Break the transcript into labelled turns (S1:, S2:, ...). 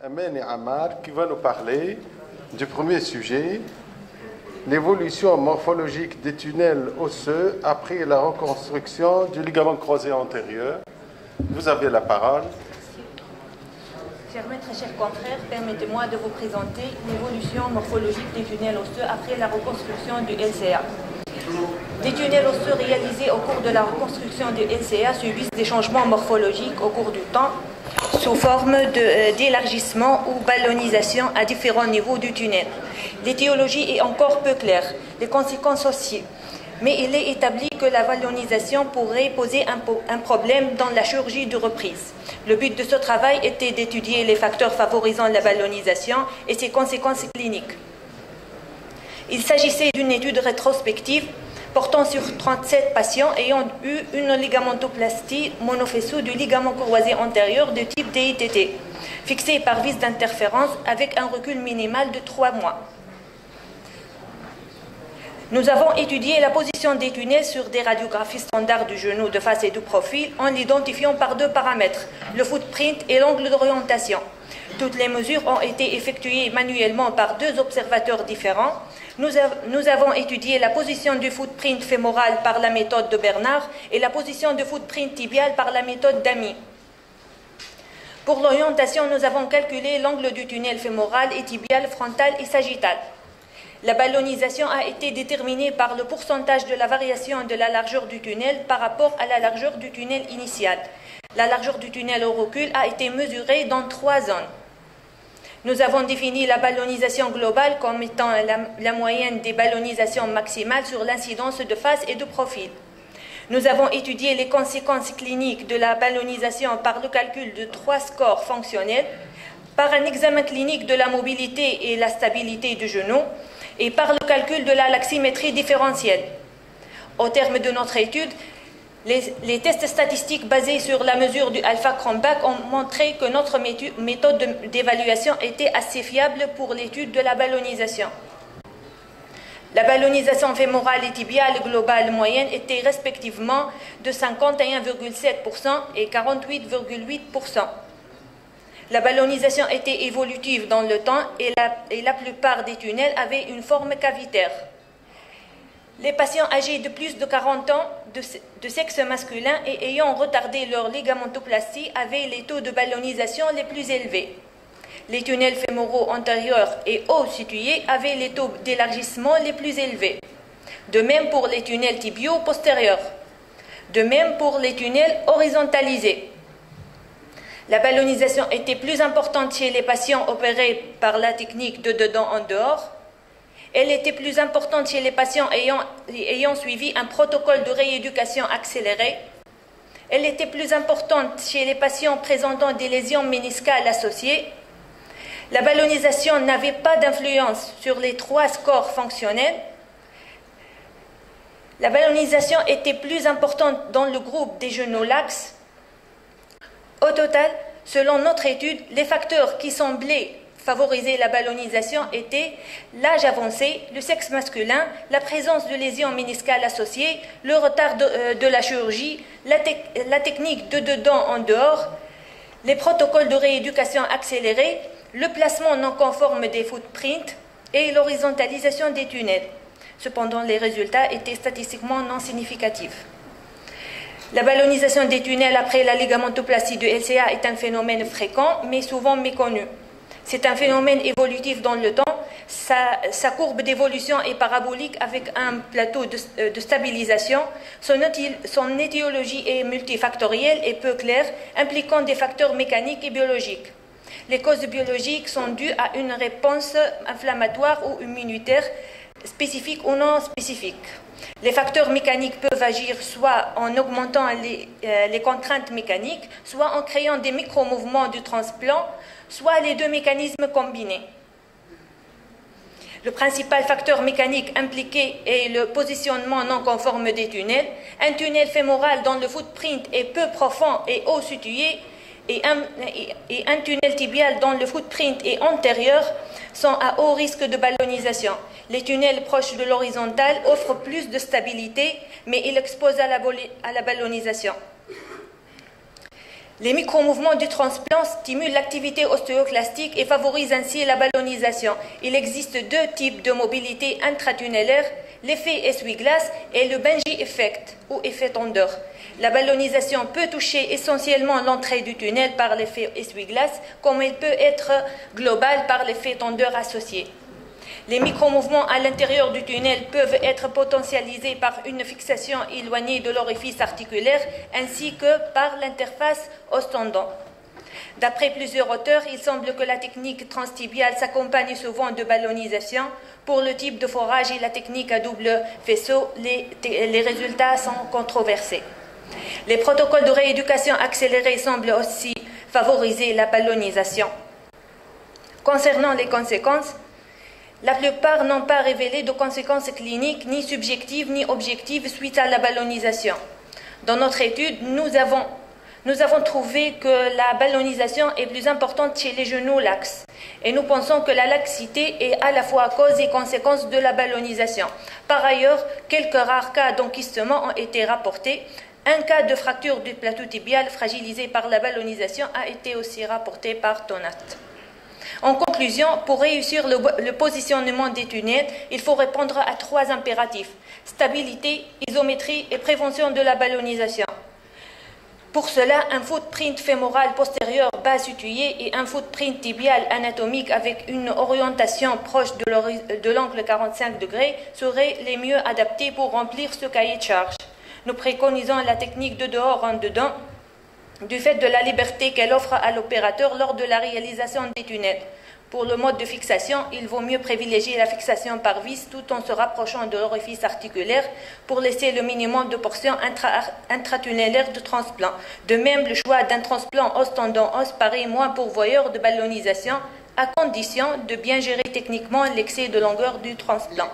S1: Amen et Amar qui va nous parler du premier sujet, l'évolution morphologique des tunnels osseux après la reconstruction du ligament croisé antérieur. Vous avez la parole.
S2: Chers maîtres et chers confrères, permettez-moi de vous présenter l'évolution morphologique des tunnels osseux après la reconstruction du LCA. Les tunnels osseux réalisés au cours de la reconstruction du LCA subissent des changements morphologiques au cours du temps sous forme d'élargissement ou ballonisation à différents niveaux du tunnel. L'étiologie est encore peu claire, les conséquences aussi, mais il est établi que la ballonisation pourrait poser un problème dans la chirurgie de reprise. Le but de ce travail était d'étudier les facteurs favorisant la ballonisation et ses conséquences cliniques. Il s'agissait d'une étude rétrospective portant sur 37 patients ayant eu une ligamentoplastie monofaisceau du ligament croisé antérieur de type DITT, fixée par vis d'interférence avec un recul minimal de 3 mois. Nous avons étudié la position des tunnels sur des radiographies standards du genou de face et du profil en l'identifiant par 2 paramètres, le footprint et l'angle d'orientation. Toutes les mesures ont été effectuées manuellement par 2 observateurs différents. Nous avons étudié la position du footprint fémoral par la méthode de Bernard et la position du footprint tibial par la méthode d'Amy. Pour l'orientation, nous avons calculé l'angle du tunnel fémoral et tibial, frontal et sagittal. La ballonisation a été déterminée par le pourcentage de la variation de la largeur du tunnel par rapport à la largeur du tunnel initial. La largeur du tunnel au recul a été mesurée dans 3 zones. Nous avons défini la ballonisation globale comme étant la moyenne des ballonisations maximales sur l'incidence de face et de profil. Nous avons étudié les conséquences cliniques de la ballonisation par le calcul de 3 scores fonctionnels, par un examen clinique de la mobilité et la stabilité du genou, et par le calcul de la laximétrie différentielle. Au terme de notre étude, les tests statistiques basés sur la mesure du alpha-Cronbach ont montré que notre méthode d'évaluation était assez fiable pour l'étude de la ballonisation. La ballonisation fémorale et tibiale globale moyenne était respectivement de 51,7% et 48,8%. La ballonisation était évolutive dans le temps et la plupart des tunnels avaient une forme cavitaire. Les patients âgés de plus de 40 ans, de sexe masculin et ayant retardé leur ligamentoplastie avaient les taux de ballonisation les plus élevés. Les tunnels fémoraux antérieurs et hauts situés avaient les taux d'élargissement les plus élevés. De même pour les tunnels tibiaux postérieurs. De même pour les tunnels horizontalisés. La ballonisation était plus importante chez les patients opérés par la technique de dedans en dehors. Elle était plus importante chez les patients ayant suivi un protocole de rééducation accélérée. Elle était plus importante chez les patients présentant des lésions méniscales associées. La ballonisation n'avait pas d'influence sur les 3 scores fonctionnels. La ballonisation était plus importante dans le groupe des genoux laxes. Au total, selon notre étude, les facteurs qui semblaient favoriser la ballonisation étaient l'âge avancé, le sexe masculin, la présence de lésions méniscales associées, le retard de la chirurgie, la technique de dedans en dehors, les protocoles de rééducation accélérés, le placement non conforme des footprints et l'horizontalisation des tunnels. Cependant, les résultats étaient statistiquement non significatifs. La ballonisation des tunnels après la ligamentoplastie de LCA est un phénomène fréquent, mais souvent méconnu. C'est un phénomène évolutif dans le temps. Sa courbe d'évolution est parabolique avec un plateau de stabilisation. Son étiologie est multifactorielle et peu claire, impliquant des facteurs mécaniques et biologiques. Les causes biologiques sont dues à une réponse inflammatoire ou immunitaire, spécifique ou non spécifique. Les facteurs mécaniques peuvent agir soit en augmentant les contraintes mécaniques, soit en créant des micro-mouvements du transplant, soit les 2 mécanismes combinés. Le principal facteur mécanique impliqué est le positionnement non conforme des tunnels. Un tunnel fémoral dont le footprint est peu profond et haut situé et un tunnel tibial dont le footprint est antérieur sont à haut risque de ballonisation. Les tunnels proches de l'horizontale offrent plus de stabilité, mais ils exposent à la ballonisation. Les micro-mouvements du transplant stimulent l'activité ostéoclastique et favorisent ainsi la ballonisation. Il existe deux types de mobilité intratunellaire, l'effet essuie-glace et le Benji effect ou effet tendeur. La ballonisation peut toucher essentiellement l'entrée du tunnel par l'effet essuie-glace, comme elle peut être globale par l'effet tendeur associé. Les micro-mouvements à l'intérieur du tunnel peuvent être potentialisés par une fixation éloignée de l'orifice articulaire ainsi que par l'interface os-tendon. D'après plusieurs auteurs, il semble que la technique transtibiale s'accompagne souvent de ballonisation. Pour le type de forage et la technique à double faisceau, les résultats sont controversés. Les protocoles de rééducation accélérée semblent aussi favoriser la ballonisation. Concernant les conséquences, la plupart n'ont pas révélé de conséquences cliniques ni subjectives ni objectives suite à la ballonisation. Dans notre étude, nous avons trouvé que la ballonisation est plus importante chez les genoux laxes. Et nous pensons que la laxité est à la fois cause et conséquence de la ballonisation. Par ailleurs, quelques rares cas d'enquistement ont été rapportés. Un cas de fracture du plateau tibial fragilisé par la ballonisation a été aussi rapporté par Tonat. En conclusion, pour réussir le positionnement des tunnels, il faut répondre à trois impératifs: stabilité, isométrie et prévention de la ballonisation. Pour cela, un footprint fémoral postérieur bas situé et un footprint tibial anatomique avec une orientation proche de l'angle 45 degrés seraient les mieux adaptés pour remplir ce cahier de charge. Nous préconisons la technique de dehors en dedans, du fait de la liberté qu'elle offre à l'opérateur lors de la réalisation des tunnels. Pour le mode de fixation, il vaut mieux privilégier la fixation par vis tout en se rapprochant de l'orifice articulaire pour laisser le minimum de portions intratunellaires de transplant. De même, le choix d'un transplant os-tendon-os paraît moins pourvoyeur de ballonisation à condition de bien gérer techniquement l'excès de longueur du transplant.